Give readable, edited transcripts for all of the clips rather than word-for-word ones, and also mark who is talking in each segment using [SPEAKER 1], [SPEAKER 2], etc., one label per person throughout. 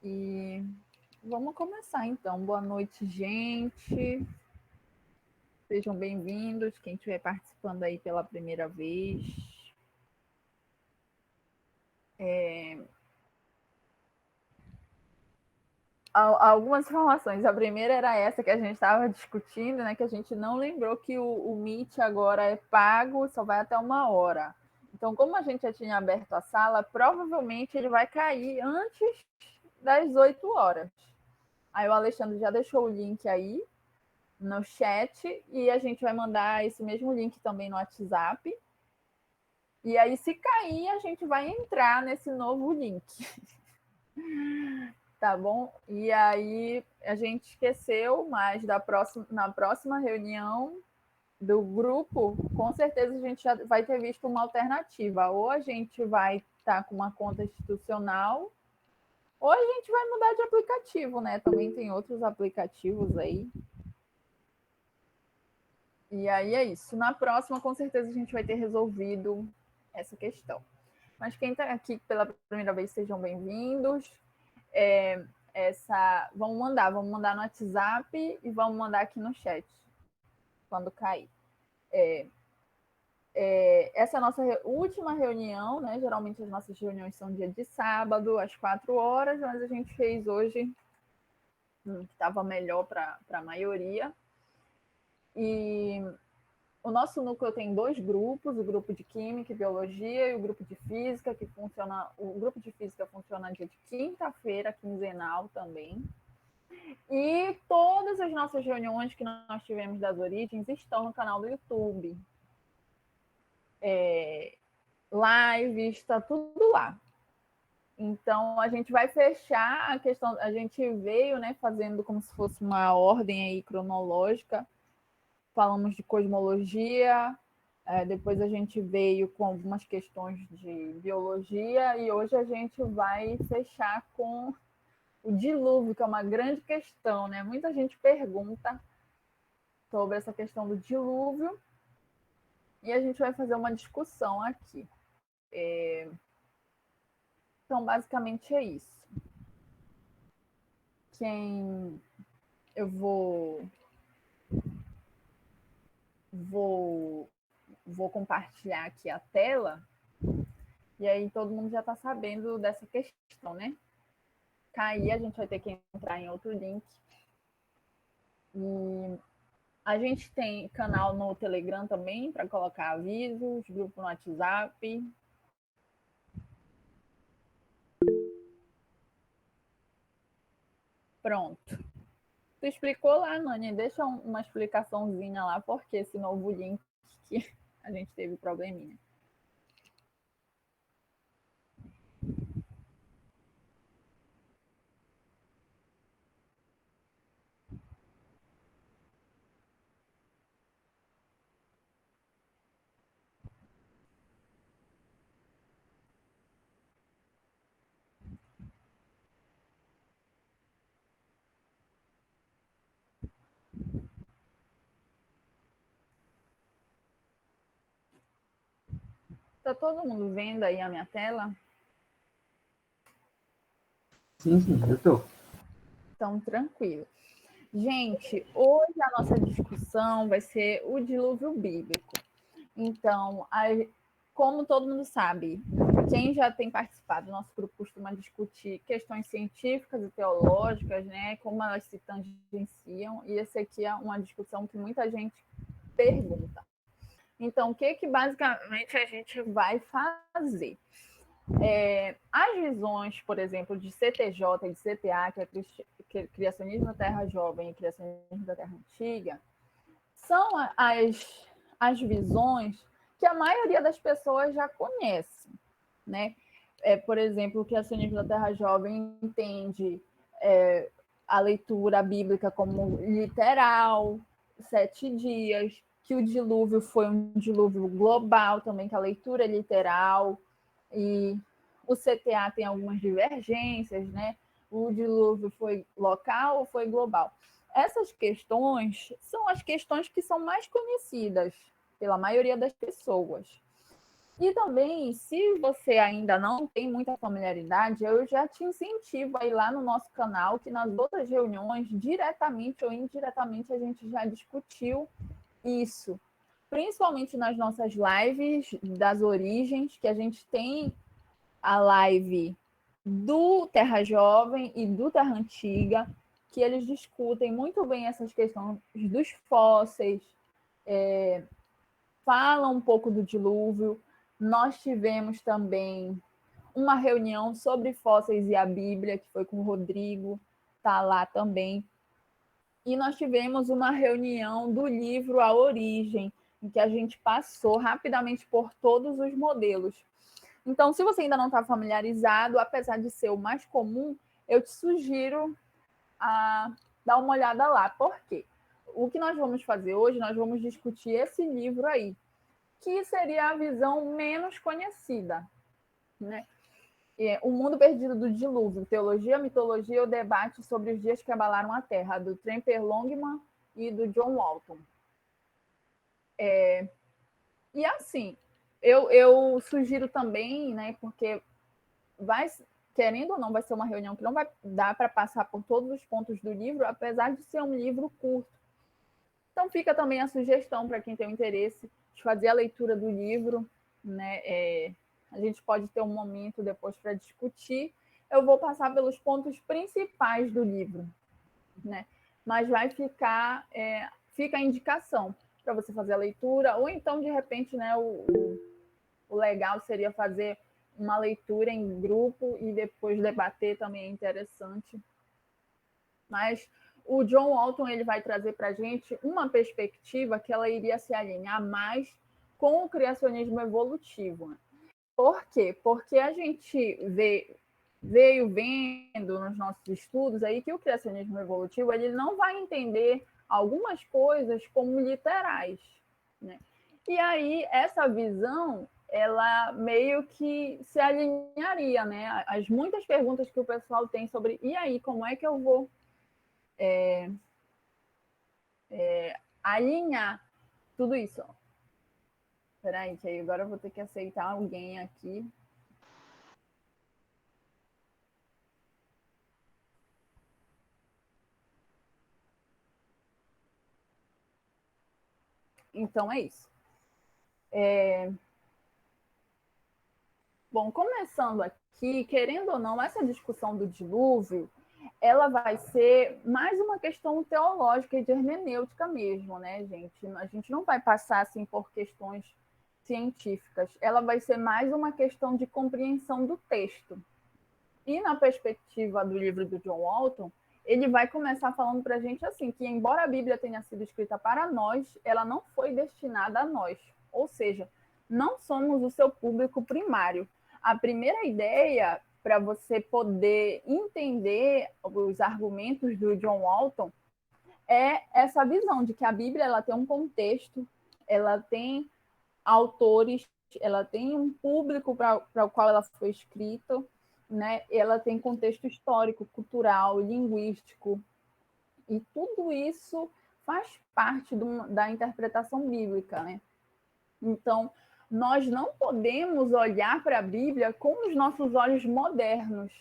[SPEAKER 1] E vamos começar então. Boa noite, gente. Sejam bem-vindos. Quem estiver participando aí pela primeira vez. Algumas informações. A primeira era essa que a gente estava discutindo, né? Que a gente não lembrou que o Meet agora é pago, só vai até 1 hora. Então, como a gente já tinha aberto a sala, provavelmente ele vai cair antes das 8 horas. Aí o Alexandre já deixou o link aí no chat e a gente vai mandar esse mesmo link também no WhatsApp. E aí, se cair, a gente vai entrar nesse novo link. Tá bom? E aí, a gente esqueceu, mas na próxima reunião do grupo, com certeza a gente já vai ter visto uma alternativa. Ou a gente vai estar com uma conta institucional, ou a gente vai mudar de aplicativo, né? Também tem outros aplicativos aí. E aí é isso. Na próxima, com certeza, a gente vai ter resolvido essa questão. Mas quem está aqui pela primeira vez, sejam bem-vindos. Vamos mandar no WhatsApp e vamos mandar aqui no chat quando cair. Essa é a nossa última reunião, né? Geralmente as nossas reuniões são dia de sábado, às 4 horas, mas a gente fez hoje que estava melhor para a maioria. E o nosso núcleo tem 2 grupos, o grupo de Química e Biologia e o grupo de Física, que funciona. O grupo de Física funciona dia de quinta-feira, quinzenal também. E todas as nossas reuniões que nós tivemos das origens estão no canal do YouTube. Lives, está tudo lá. Então, a gente vai fechar a questão. A gente veio, né, fazendo como se fosse uma ordem aí cronológica. Falamos de cosmologia, depois a gente veio com algumas questões de biologia e hoje a gente vai fechar com o dilúvio, que é uma grande questão, né? Muita gente pergunta sobre essa questão do dilúvio e a gente vai fazer uma discussão aqui. Então, basicamente é isso. Eu vou compartilhar aqui a tela e aí todo mundo já está sabendo dessa questão, né? Cair, a gente vai ter que entrar em outro link. E a gente tem canal no Telegram também para colocar avisos, grupo no WhatsApp. Pronto. Tu explicou lá, Nani? Deixa uma explicaçãozinha lá, porque esse novo link que a gente teve probleminha. Tá todo mundo vendo aí a minha tela?
[SPEAKER 2] Sim, eu tô.
[SPEAKER 1] Então, tranquilo. Gente, hoje a nossa discussão vai ser o dilúvio bíblico. Então, como todo mundo sabe, quem já tem participado do nosso grupo costuma discutir questões científicas e teológicas, né? Como elas se tangenciam, e essa aqui é uma discussão que muita gente pergunta. Então, o que basicamente a gente vai fazer? As visões, por exemplo, de CTJ e de CTA, que é Criacionismo da Terra Jovem e Criacionismo da Terra Antiga, são as visões que a maioria das pessoas já conhece, né? Por exemplo, o Criacionismo da Terra Jovem entende a leitura bíblica como literal, 7 dias, que o dilúvio foi um dilúvio global também, que a leitura é literal, e o CTA tem algumas divergências, né? O dilúvio foi local ou foi global? Essas questões são as questões que são mais conhecidas pela maioria das pessoas. E também, se você ainda não tem muita familiaridade, eu já te incentivo a ir lá no nosso canal, que nas outras reuniões, diretamente ou indiretamente, a gente já discutiu isso. Principalmente nas nossas lives das origens, que a gente tem a live do Terra Jovem e do Terra Antiga, que eles discutem muito bem essas questões dos fósseis, falam um pouco do dilúvio. Nós tivemos também uma reunião sobre fósseis e a Bíblia, que foi com o Rodrigo, está lá também. E nós tivemos uma reunião do livro A Origem, em que a gente passou rapidamente por todos os modelos. Então, se você ainda não está familiarizado, apesar de ser o mais comum, eu te sugiro a dar uma olhada lá. Por quê? O que nós vamos fazer hoje, nós vamos discutir esse livro aí, que seria a visão menos conhecida, né? O Mundo Perdido do Dilúvio, Teologia, Mitologia e o Debate sobre os Dias que Abalaram a Terra, do Tremper Longman e do John Walton. E assim, eu sugiro também, né, porque querendo ou não, vai ser uma reunião que não vai dar para passar por todos os pontos do livro, apesar de ser um livro curto. Então fica também a sugestão para quem tem o interesse de fazer a leitura do livro, né? A gente pode ter um momento depois para discutir. Eu vou passar pelos pontos principais do livro, né? Mas vai ficar, fica a indicação para você fazer a leitura, ou então, de repente, né, o legal seria fazer uma leitura em grupo e depois debater, também é interessante. Mas o John Walton ele vai trazer para a gente uma perspectiva que ela iria se alinhar mais com o criacionismo evolutivo. Por quê? Porque a gente veio vendo nos nossos estudos aí que o criacionismo evolutivo ele não vai entender algumas coisas como literais, né? E aí essa visão ela meio que se alinharia, né? As muitas perguntas que o pessoal tem sobre e aí como é que eu vou alinhar tudo isso? Espera aí, que aí agora eu vou ter que aceitar alguém aqui. Então é isso. Bom, começando aqui, querendo ou não, essa discussão do dilúvio, ela vai ser mais uma questão teológica e de hermenêutica mesmo, né, gente? A gente não vai passar assim por questões científicas. Ela vai ser mais uma questão de compreensão do texto. E na perspectiva do livro do John Walton, ele vai começar falando para a gente assim, que embora a Bíblia tenha sido escrita para nós, ela não foi destinada a nós. Ou seja, não somos o seu público primário. A primeira ideia para você poder entender os argumentos do John Walton é essa visão de que a Bíblia ela tem um contexto, ela tem autores, ela tem um público para o qual ela foi escrita, né? Ela tem contexto histórico, cultural, linguístico, e tudo isso faz parte da interpretação bíblica, né? Então, nós não podemos olhar para a Bíblia com os nossos olhos modernos,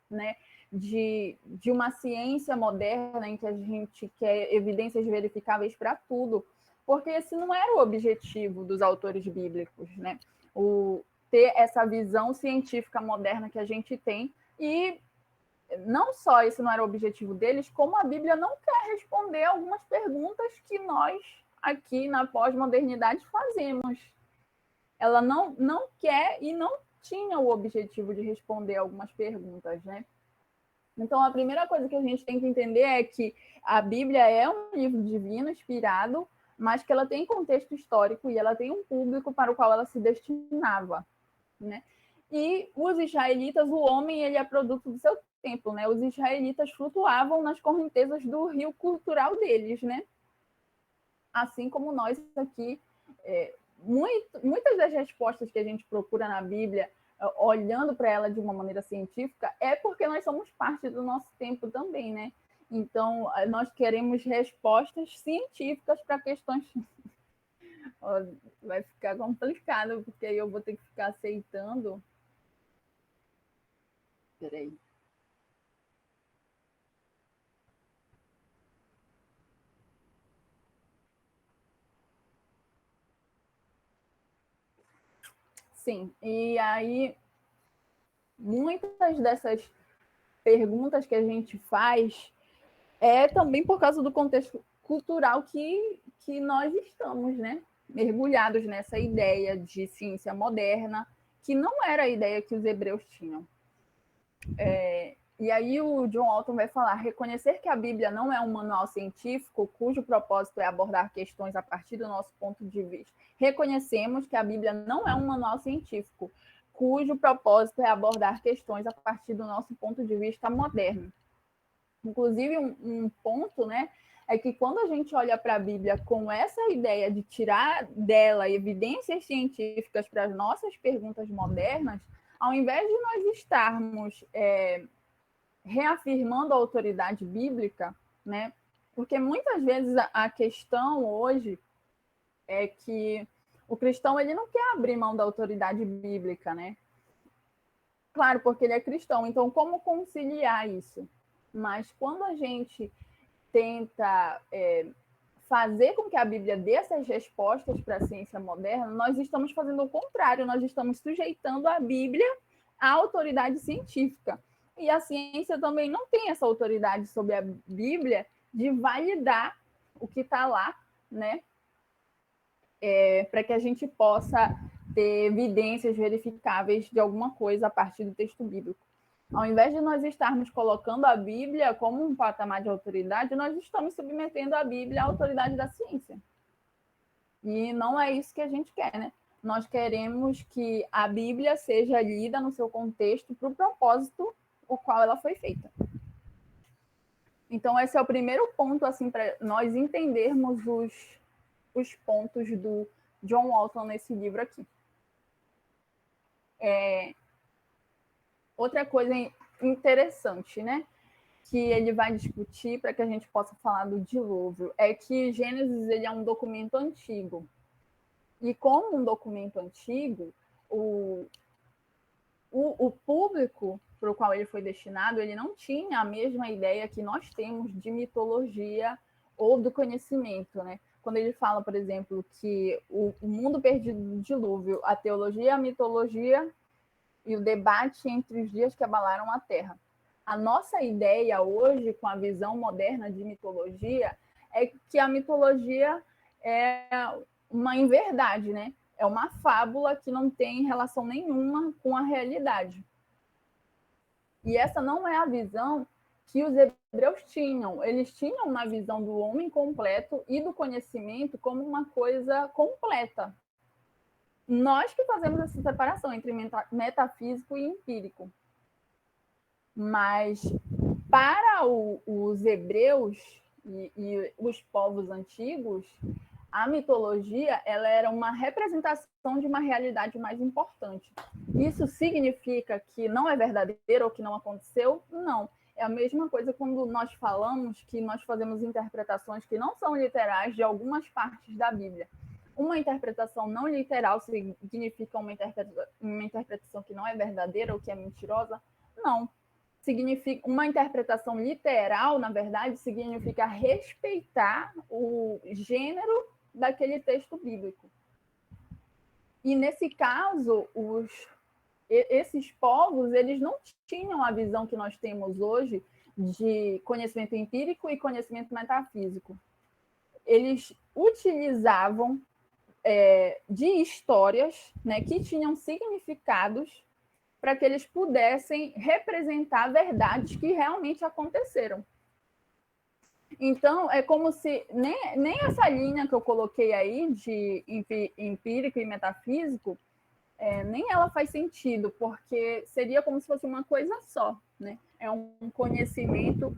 [SPEAKER 1] né? De uma ciência moderna em que a gente quer evidências verificáveis para tudo, porque esse não era o objetivo dos autores bíblicos, né? Ter essa visão científica moderna que a gente tem, e não só esse não era o objetivo deles, como a Bíblia não quer responder algumas perguntas que nós aqui na pós-modernidade fazemos. Ela não quer e não tinha o objetivo de responder algumas perguntas, né? Então, a primeira coisa que a gente tem que entender é que a Bíblia é um livro divino, inspirado, mas que ela tem contexto histórico e ela tem um público para o qual ela se destinava, né? E os israelitas, o homem, ele é produto do seu tempo, né? Os israelitas flutuavam nas correntezas do rio cultural deles, né? Assim como nós aqui, muitas das respostas que a gente procura na Bíblia, olhando para ela de uma maneira científica, é porque nós somos parte do nosso tempo também, né? Então, nós queremos respostas científicas para questões Ó, vai ficar complicado, porque aí eu vou ter que ficar aceitando. Peraí. Sim, e aí muitas dessas perguntas que a gente faz é também por causa do contexto cultural que nós estamos, né? Mergulhados nessa ideia de ciência moderna, que não era a ideia que os hebreus tinham. E aí o John Walton vai falar: reconhecer que a Bíblia não é um manual científico cujo propósito é abordar questões a partir do nosso ponto de vista. Reconhecemos que a Bíblia não é um manual científico cujo propósito é abordar questões a partir do nosso ponto de vista moderno. Inclusive, um ponto, né, é que quando a gente olha para a Bíblia com essa ideia de tirar dela evidências científicas para as nossas perguntas modernas, ao invés de nós estarmos reafirmando a autoridade bíblica, né, porque muitas vezes a questão hoje é que o cristão ele não quer abrir mão da autoridade bíblica, né? Claro, porque ele é cristão. Então, como conciliar isso? Mas quando a gente tenta fazer com que a Bíblia dê essas respostas para a ciência moderna, nós estamos fazendo o contrário, nós estamos sujeitando a Bíblia à autoridade científica. E a ciência também não tem essa autoridade sobre a Bíblia de validar o que está lá, né? Para que a gente possa ter evidências verificáveis de alguma coisa a partir do texto bíblico. Ao invés de nós estarmos colocando a Bíblia como um patamar de autoridade, nós estamos submetendo a Bíblia à autoridade da ciência. E não é isso que a gente quer, né? Nós queremos que a Bíblia seja lida no seu contexto para o propósito o qual ela foi feita. Então, esse é o primeiro ponto, assim, para nós entendermos os pontos do John Walton nesse livro aqui. Outra coisa interessante, né, que ele vai discutir para que a gente possa falar do dilúvio é que Gênesis ele é um documento antigo. E como um documento antigo, o público para o qual ele foi destinado, ele não tinha a mesma ideia que nós temos de mitologia ou do conhecimento, né? Quando ele fala, por exemplo, que o mundo perdido do dilúvio, a teologia, a mitologia e o debate entre os dias que abalaram a Terra. A nossa ideia hoje, com a visão moderna de mitologia, é que a mitologia é uma inverdade, né? É uma fábula que não tem relação nenhuma com a realidade. E essa não é a visão que os hebreus tinham. Eles tinham uma visão do homem completo e do conhecimento como uma coisa completa. Nós que fazemos essa separação entre metafísico e empírico. Mas para os hebreus e os povos antigos, a mitologia ela era uma representação de uma realidade mais importante. Isso significa que não é verdadeiro ou que não aconteceu? Não. É a mesma coisa quando nós falamos que nós fazemos interpretações que não são literais de algumas partes da Bíblia. Uma interpretação não literal significa uma interpretação que não é verdadeira ou que é mentirosa? Não. Significa uma interpretação literal, na verdade, significa respeitar o gênero daquele texto bíblico. E nesse caso, esses povos, eles não tinham a visão que nós temos hoje de conhecimento empírico e conhecimento metafísico. Eles utilizavam de histórias, né, que tinham significados para que eles pudessem representar verdades que realmente aconteceram. Então, é como se nem essa linha que eu coloquei aí de empírico e metafísico, nem ela faz sentido, porque seria como se fosse uma coisa só, né? É um conhecimento,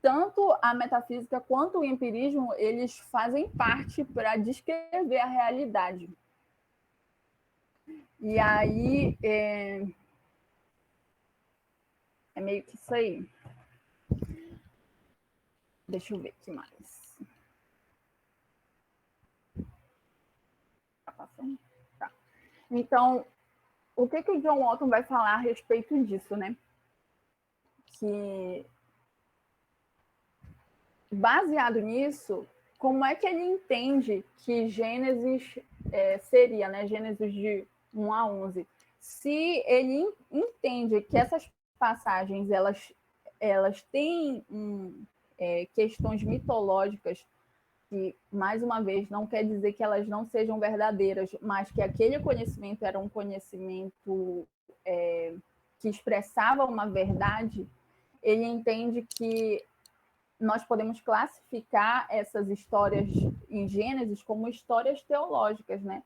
[SPEAKER 1] tanto a metafísica quanto o empirismo, eles fazem parte para descrever a realidade. E aí, é meio que isso aí. Deixa eu ver o que mais. passando? Tá. Então, o que o John Walton vai falar a respeito disso, né? Que, baseado nisso, como é que ele entende que Gênesis seria, né? Gênesis de 1 a 11. Se ele entende que essas passagens, elas têm questões mitológicas, que, mais uma vez, não quer dizer que elas não sejam verdadeiras, mas que aquele conhecimento era um conhecimento que expressava uma verdade, ele entende que nós podemos classificar essas histórias em Gênesis como histórias teológicas, né?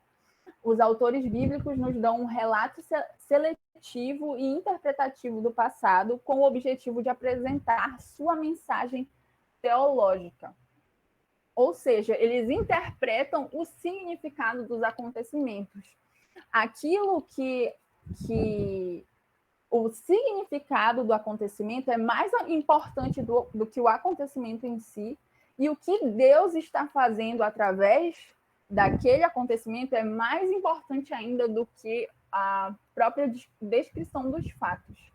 [SPEAKER 1] Os autores bíblicos nos dão um relato seletivo e interpretativo do passado com o objetivo de apresentar sua mensagem teológica. Ou seja, eles interpretam o significado dos acontecimentos. Aquilo que o significado do acontecimento é mais importante do que o acontecimento em si, e o que Deus está fazendo através daquele acontecimento é mais importante ainda do que a própria descrição dos fatos.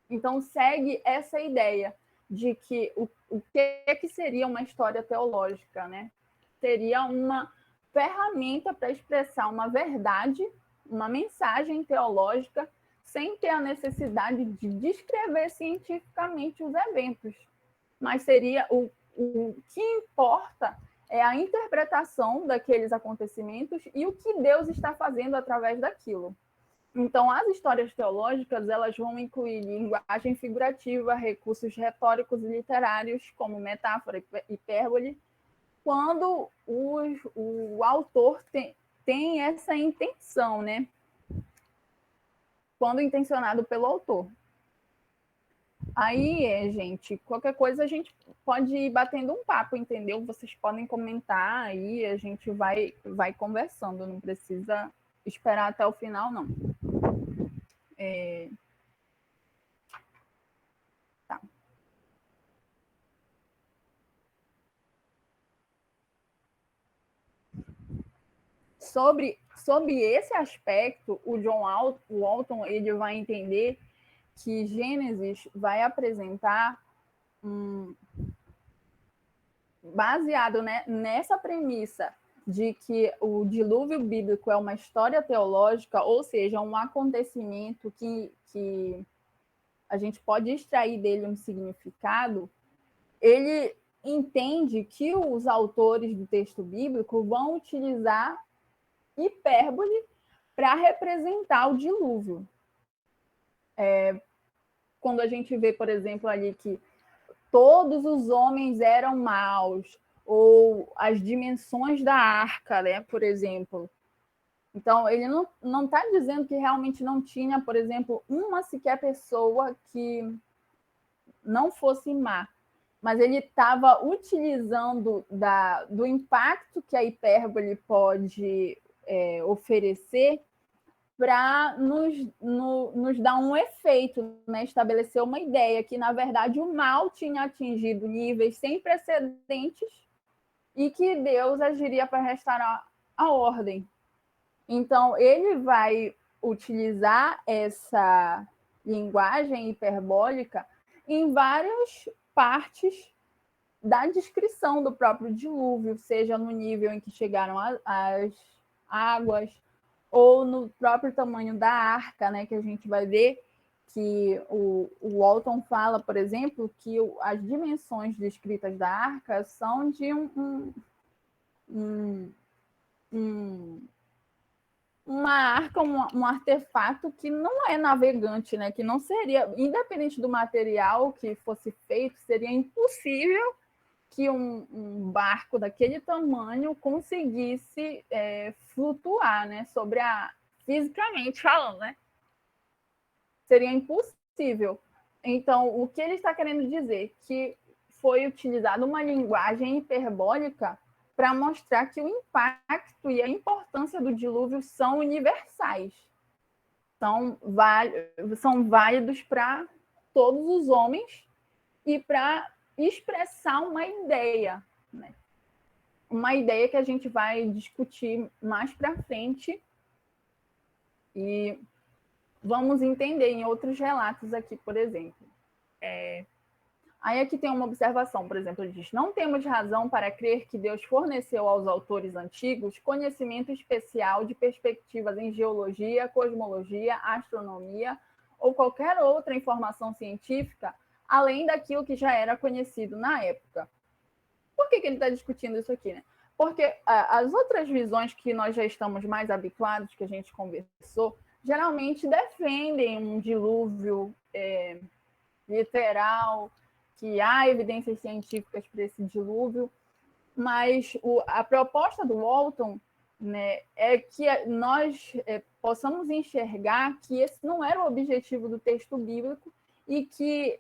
[SPEAKER 1] Então, segue essa ideia de que o que seria uma história teológica, né? Seria uma ferramenta para expressar uma verdade, uma mensagem teológica, sem ter a necessidade de descrever cientificamente os eventos. Mas seria o que importa é a interpretação daqueles acontecimentos e o que Deus está fazendo através daquilo. Então, as histórias teológicas, elas vão incluir linguagem figurativa, recursos retóricos e literários, como metáfora e hipérbole, quando o autor tem essa intenção, né? Quando intencionado pelo autor. Aí, gente, qualquer coisa a gente pode ir batendo um papo, entendeu? Vocês podem comentar aí, a gente vai conversando, não precisa esperar até o final, não. Tá. Sobre esse aspecto, o John Walton ele vai entender que Gênesis vai apresentar baseado, né, nessa premissa de que o dilúvio bíblico é uma história teológica, ou seja, um acontecimento que a gente pode extrair dele um significado, ele entende que os autores do texto bíblico vão utilizar hipérbole para representar o dilúvio. Quando a gente vê, por exemplo, ali que todos os homens eram maus, ou as dimensões da arca, né, por exemplo. Então, ele não está dizendo que realmente não tinha, por exemplo, uma sequer pessoa que não fosse má, mas ele estava utilizando do impacto que a hipérbole pode oferecer para nos dar um efeito, né? Estabelecer uma ideia que, na verdade, o mal tinha atingido níveis sem precedentes e que Deus agiria para restaurar a ordem. Então, ele vai utilizar essa linguagem hiperbólica em várias partes da descrição do próprio dilúvio, seja no nível em que chegaram as águas, ou no próprio tamanho da arca, né, que a gente vai ver que o Walton fala, por exemplo, que as dimensões descritas da arca são de uma arca, um artefato que não é navegante, né, que não seria, independente do material que fosse feito, seria impossível que um barco daquele tamanho conseguisse flutuar, né, fisicamente falando, né? Seria impossível. Então, o que ele está querendo dizer? Que foi utilizada uma linguagem hiperbólica para mostrar que o impacto e a importância do dilúvio são universais. São válidos para todos os homens e para expressar uma ideia, né? uma ideia que a gente vai discutir mais para frente e vamos entender em outros relatos aqui, por exemplo. Aí aqui tem uma observação, por exemplo, ele diz: não temos razão para crer que Deus forneceu aos autores antigos conhecimento especial de perspectivas em geologia, cosmologia, astronomia ou qualquer outra informação científica, além daquilo que já era conhecido na época. Por que ele está discutindo isso aqui, né? Porque as outras visões que nós já estamos mais habituados, que a gente conversou, geralmente defendem um dilúvio literal, que há evidências científicas para esse dilúvio, mas a proposta do Walton, né, é que nós possamos enxergar que esse não era o objetivo do texto bíblico e que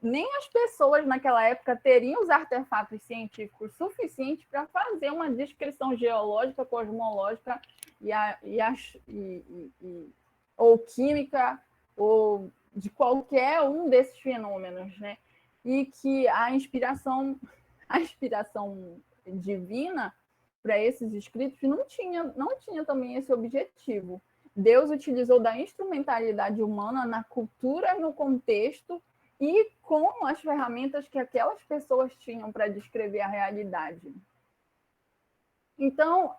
[SPEAKER 1] nem as pessoas naquela época teriam os artefatos científicos suficientes para fazer uma descrição geológica, cosmológica ou química, ou de qualquer um desses fenômenos, né? E que a inspiração divina para esses escritos não tinha também esse objetivo. Deus utilizou da instrumentalidade humana na cultura, no contexto e com as ferramentas que aquelas pessoas tinham para descrever a realidade. Então,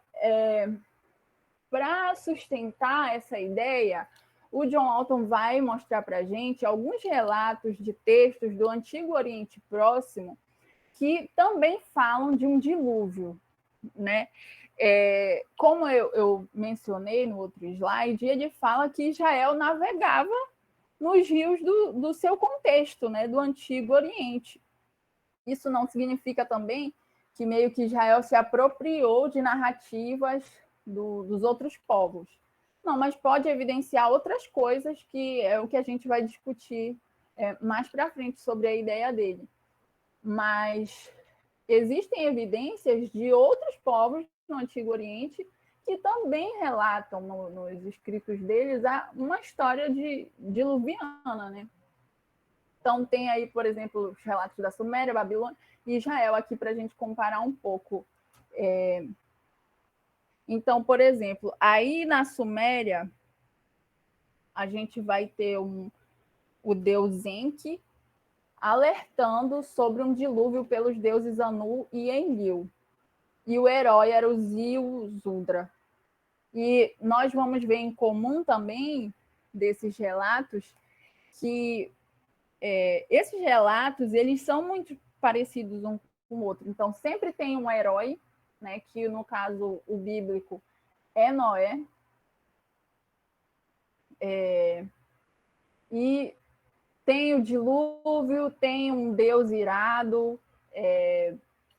[SPEAKER 1] para sustentar essa ideia, o John Walton vai mostrar para a gente alguns relatos de textos do Antigo Oriente Próximo que também falam de um dilúvio, né? Como eu mencionei no outro slide, ele fala que Israel navegava nos rios do seu contexto, né? Do Antigo Oriente. Isso não significa também que meio que Israel se apropriou de narrativas dos outros povos. Não, mas pode evidenciar outras coisas que é o que a gente vai discutir mais para frente sobre a ideia dele. Mas existem evidências de outros povos no Antigo Oriente que também relatam nos escritos deles uma história diluviana, né? Então tem aí, por exemplo, os relatos da Suméria, Babilônia e Israel aqui para a gente comparar um pouco. Então, por exemplo, aí na Suméria a gente vai ter o deus Enki alertando sobre um dilúvio pelos deuses Anu e Enlil. E o herói era o Ziusudra. E nós vamos ver em comum também desses relatos que esses relatos eles são muito parecidos um com o outro. Então, sempre tem um herói, né, que no caso o bíblico é Noé, e tem o dilúvio, tem um Deus irado,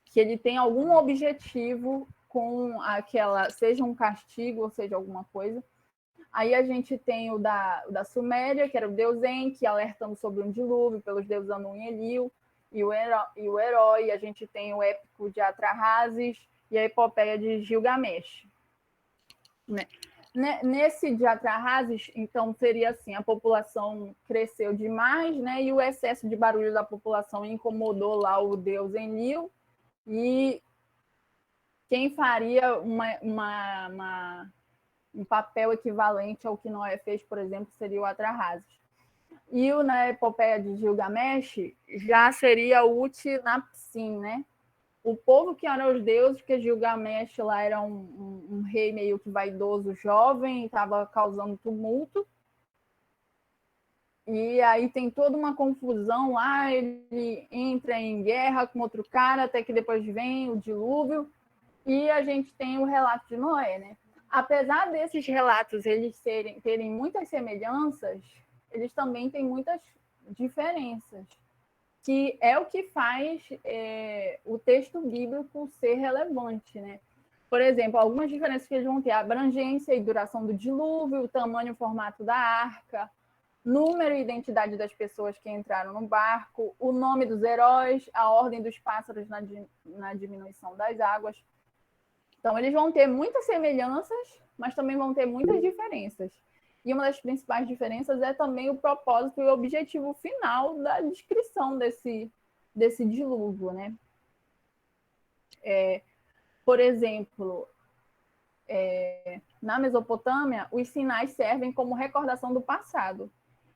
[SPEAKER 1] que ele tem algum objetivo com aquela, seja um castigo ou seja alguma coisa. Aí a gente tem o da Suméria, que era o deus Enki, alertando sobre um dilúvio pelos deuses Anu e Enlil, e o herói. A gente tem o épico de Atrahasis e a epopeia de Gilgamesh. Né? Nesse de Atrahasis, então, seria assim, a população cresceu demais, né? E o excesso de barulho da população incomodou lá o deus Enlil, e quem faria um papel equivalente ao que Noé fez, por exemplo, seria o Atrahasis. E na epopeia de Gilgamesh já seria o Utnapishtim, né? O povo que era os deuses, porque Gilgamesh lá era um rei meio que vaidoso, jovem, estava causando tumulto. E aí tem toda uma confusão lá, ele entra em guerra com outro cara, até que depois vem o dilúvio, e a gente tem o relato de Noé, né? Apesar desses relatos eles terem muitas semelhanças, eles também têm muitas diferenças, que é o que faz o texto bíblico ser relevante, né? Por exemplo, algumas diferenças que eles vão ter: a abrangência e duração do dilúvio, o tamanho e formato da arca, número e identidade das pessoas que entraram no barco, o nome dos heróis, a ordem dos pássaros na diminuição das águas. Então, eles vão ter muitas semelhanças, mas também vão ter muitas diferenças. E uma das principais diferenças é também o propósito e o objetivo final da descrição desse dilúvio, né? Por exemplo, na Mesopotâmia, os sinais servem como recordação do passado,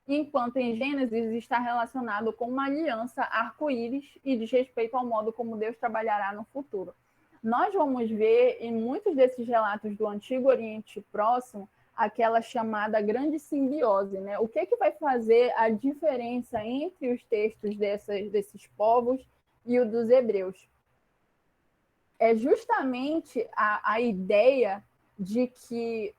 [SPEAKER 1] enquanto em Gênesis está relacionado com uma aliança arco-íris e diz respeito ao modo como Deus trabalhará no futuro. Nós vamos ver em muitos desses relatos do Antigo Oriente Próximo aquela chamada grande simbiose, né? O que vai fazer a diferença entre os textos desses povos e o dos hebreus? É justamente a ideia de que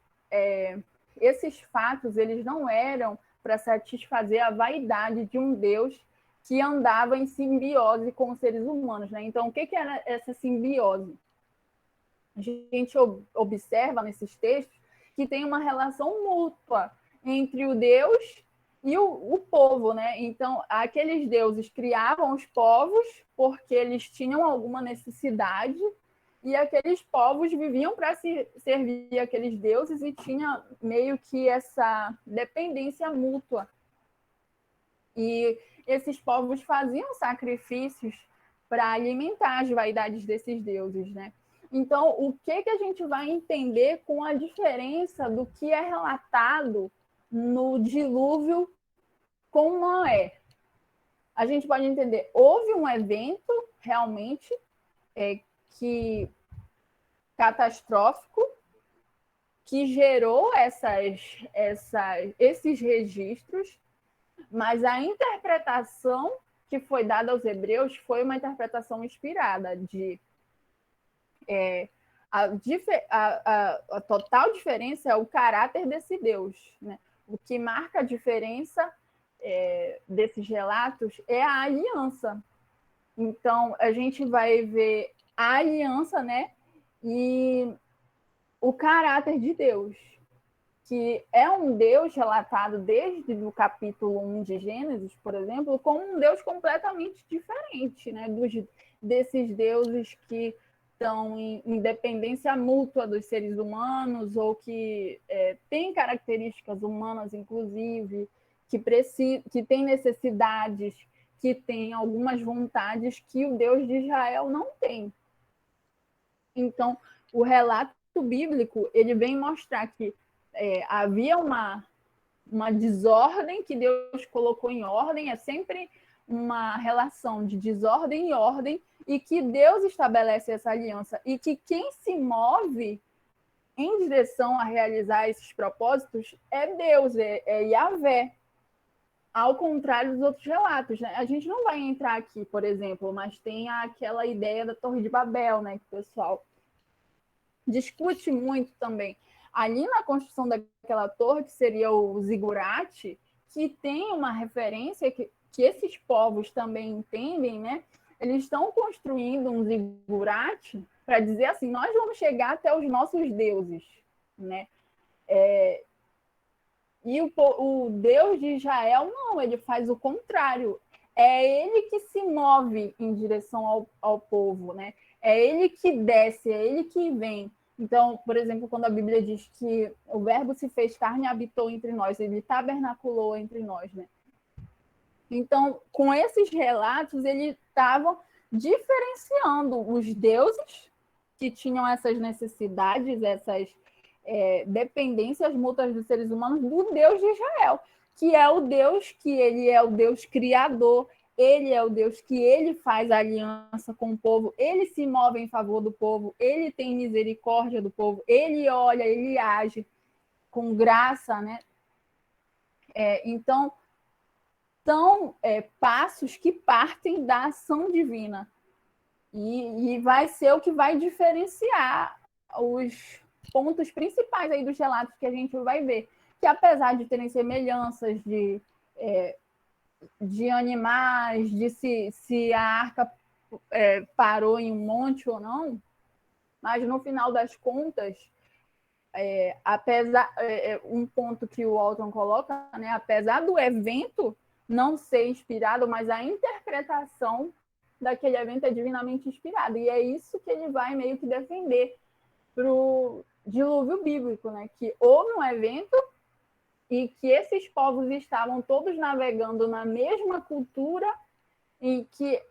[SPEAKER 1] esses fatos eles não eram para satisfazer a vaidade de um Deus que andava em simbiose com os seres humanos, né? Então, o que era essa simbiose? A gente observa nesses textos que tem uma relação mútua entre o Deus e o povo, né? Então, aqueles deuses criavam os povos porque eles tinham alguma necessidade e aqueles povos viviam para servir aqueles deuses e tinha meio que essa dependência mútua. E esses povos faziam sacrifícios para alimentar as vaidades desses deuses, né? Então, o que a gente vai entender com a diferença do que é relatado no dilúvio com Noé? A gente pode entender, houve um evento realmente que catastrófico que gerou esses registros, mas a interpretação que foi dada aos hebreus foi uma interpretação inspirada de a total diferença é o caráter desse Deus, né? O que marca a diferença desses relatos é a aliança. Então, a gente vai ver a aliança, né? E o caráter de Deus, que é um Deus relatado desde o capítulo 1 de Gênesis, por exemplo, como um Deus completamente diferente, né? Desses deuses que estão em dependência mútua dos seres humanos ou que têm características humanas, inclusive, que têm necessidades, que têm algumas vontades que o Deus de Israel não tem. Então, o relato bíblico ele vem mostrar que havia uma desordem que Deus colocou em ordem, é sempre uma relação de desordem e ordem, e que Deus estabelece essa aliança, e que quem se move em direção a realizar esses propósitos é Deus, é Yahvé, ao contrário dos outros relatos, né? A gente não vai entrar aqui, por exemplo, mas tem aquela ideia da Torre de Babel, né, que o pessoal discute muito também. Ali na construção daquela torre, que seria o zigurate, que tem uma referência que esses povos também entendem, né? Eles estão construindo um zigurate para dizer assim, nós vamos chegar até os nossos deuses, né? E o Deus de Israel, não, ele faz o contrário. É ele que se move em direção ao povo, né? É ele que desce, é ele que vem. Então, por exemplo, quando a Bíblia diz que o verbo se fez carne e habitou entre nós, ele tabernaculou entre nós, né? Então, com esses relatos, eles estavam diferenciando os deuses que tinham essas necessidades, essas dependências mútuas dos seres humanos, do Deus de Israel, que é o Deus que ele é o Deus criador, ele é o Deus que ele faz aliança com o povo, ele se move em favor do povo, ele tem misericórdia do povo, ele olha, ele age com graça, né? Então, são passos que partem da ação divina e vai ser o que vai diferenciar os pontos principais aí dos relatos que a gente vai ver, que apesar de terem semelhanças de animais, de se a arca parou em um monte ou não, mas no final das contas, apesar um ponto que o Walton coloca, né, apesar do evento não ser inspirado, mas a interpretação daquele evento é divinamente inspirada, e é isso que ele vai meio que defender para o dilúvio bíblico, né? Que houve um evento e que esses povos estavam todos navegando na mesma cultura e que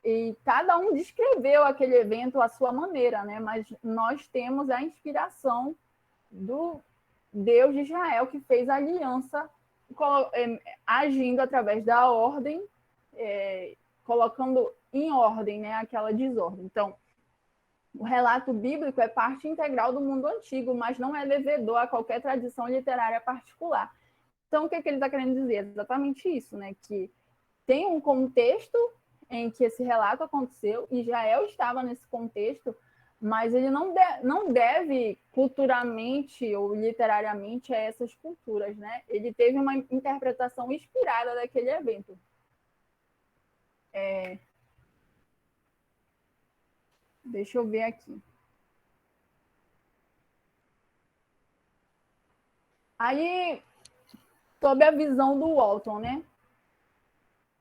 [SPEAKER 1] e cada um descreveu aquele evento à sua maneira, né? Mas nós temos a inspiração do Deus de Israel, que fez a aliança agindo através da ordem, colocando em ordem, né, aquela desordem. Então, o relato bíblico é parte integral do mundo antigo, mas não é devedor a qualquer tradição literária particular. Então, o que ele está querendo dizer? Exatamente isso, né? Que tem um contexto em que esse relato aconteceu, e Israel estava nesse contexto, mas ele não deve culturalmente ou literariamente a essas culturas, né? Ele teve uma interpretação inspirada daquele evento. Deixa eu ver aqui. Aí, sob a visão do Walton, né?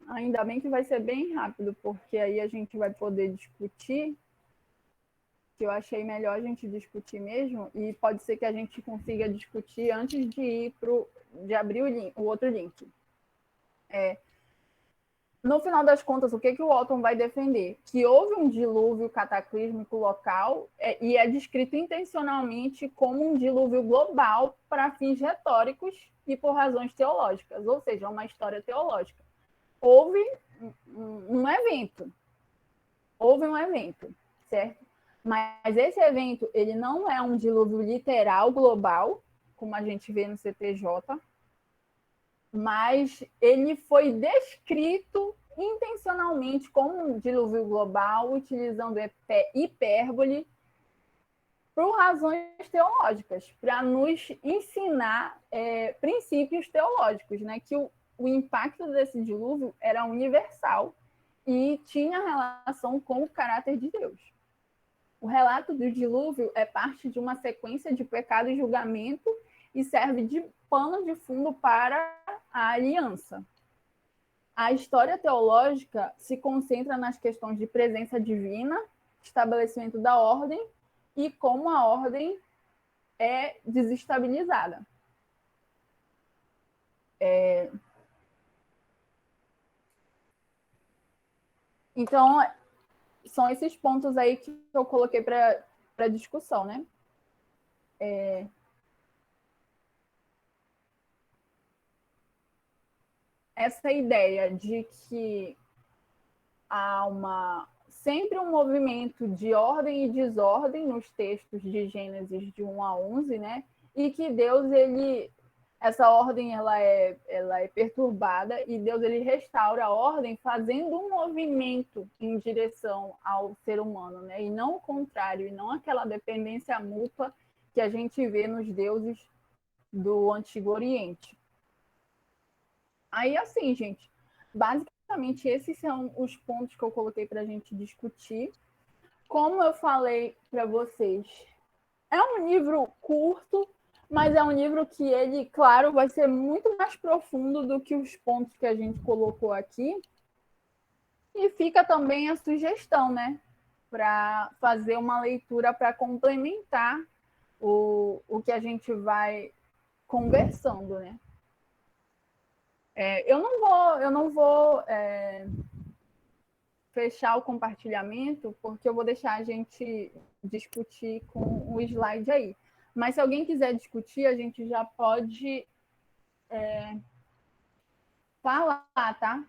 [SPEAKER 1] Ainda bem que vai ser bem rápido, porque aí a gente vai poder discutir, que eu achei melhor a gente discutir mesmo, e pode ser que a gente consiga discutir antes de abrir o outro link. No final das contas, o que o Walton vai defender? Que houve um dilúvio cataclísmico local e é descrito intencionalmente como um dilúvio global para fins retóricos e por razões teológicas, ou seja, uma história teológica. Houve um evento, certo? Mas esse evento, ele não é um dilúvio literal global, como a gente vê no CTJ, mas ele foi descrito intencionalmente como um dilúvio global, utilizando hipérbole por razões teológicas, para nos ensinar princípios teológicos, né? Que o impacto desse dilúvio era universal e tinha relação com o caráter de Deus. O relato do dilúvio é parte de uma sequência de pecado e julgamento e serve de pano de fundo para a aliança. A história teológica se concentra nas questões de presença divina, estabelecimento da ordem e como a ordem é desestabilizada. Então, são esses pontos aí que eu coloquei para discussão, né? Essa ideia de que há sempre um movimento de ordem e desordem nos textos de Gênesis de 1 a 11, né? E que Deus, essa ordem ela é perturbada e Deus ele restaura a ordem fazendo um movimento em direção ao ser humano, né? E não o contrário, e não aquela dependência mútua que a gente vê nos deuses do Antigo Oriente. Aí, assim, gente, basicamente esses são os pontos que eu coloquei para a gente discutir. Como eu falei para vocês, é um livro curto, mas é um livro que ele, claro, vai ser muito mais profundo do que os pontos que a gente colocou aqui. E fica também a sugestão, né? Para fazer uma leitura para complementar o que a gente vai conversando, né? Eu não vou fechar o compartilhamento, porque eu vou deixar a gente discutir com o slide aí. Mas se alguém quiser discutir, a gente já pode falar, tá?